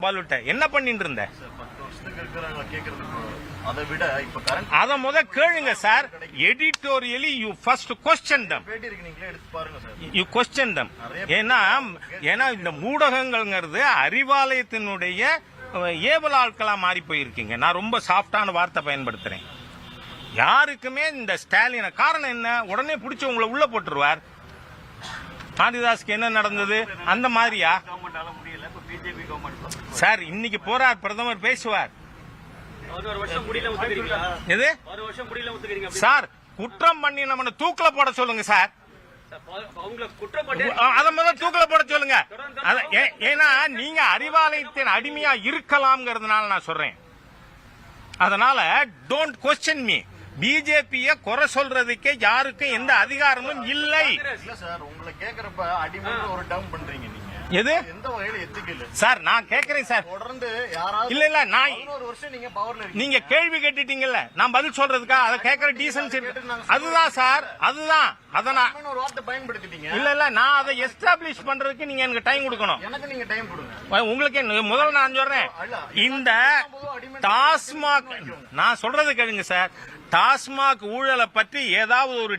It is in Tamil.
பாலுட்ட என்ன பண்ணிட்டு இருந்த? 10 வருஷத்துக்கு இருக்கிறாங்க கேக்குறது. அதை விட இப்ப கரண்ட் அத முத கேளுங்க சார். Editorially you first question them. பேட்டி இருக்கு, நீங்களே எடுத்து பாருங்க சார். You question them. ஏன்னா இந்த ஊடகங்கள்ங்கிறது அறிவாலயத்தினுடைய ஏவல் ஆட்களா மாறி போயிருக்கீங்க. நான் ரொம்ப சாஃப்டான வார்த்தை பயன்படுத்துறேன். யாருக்குமே இந்த ஸ்டாலின காரணம் என்ன? உடனே பிடிச்சி உங்களை உள்ள போட்டுருவார். காந்திதாஸ்க்கு என்ன நடந்தது அந்த மாதிரியா சார்? இன்னைக்கு போறார் பிரதமர், பேசுவார். எது சார்? குற்றம் பண்ணி நம்ம தூக்கில போட சொல்லுங்க சார். அத முதல் தூக்கில போட சொல்லுங்க. ஏன்னா நீங்க அறிவாலயத்தின் அடிமையா இருக்கலாம்ங்கிறதுனால நான் சொல்றேன். அதனால டோன்ட் क्वेश्चन மீ. பிஜேபியை குறை சொல்றதுக்கே யாருக்கும் எந்த அதிகாரமும் இல்லை. இல்ல சார், உங்களை கேக்குறப்ப அடிமை ஒரு டவுன் பண்றீங்க நீங்க. எது எந்த வகையில எத்திக்கல சார்? நான் கேக்குறேன் சார். தொடர்ந்து யாராவது இல்ல நான் 11 வருஷம் நீங்க பவர்ல இருக்கீங்க. நீங்க கேள்வி கேட்டுட்டீங்கல்ல, நான் பதில் சொல்றதுக்கா? அதை கேட்கற டீசன்சி அதுதான் சார். அதுதான் அத நான் ஒரு வார்த்தை பயன்படுத்திட்டீங்க. இல்ல நான் அதை எஸ்டாப்ளிஷ் பண்றதுக்கு நீங்க எனக்கு டைம் கொடுக்கணும். எனக்கு நீங்க டைம் கொடுங்க. உங்களுக்கு முதல்ல நான் சொல்றேன், இந்த டாஸ்மாக் நான் சொல்றது கேளுங்க சார். டாஸ்மாக் ஊழலை பற்றி ஏதாவது ஒரு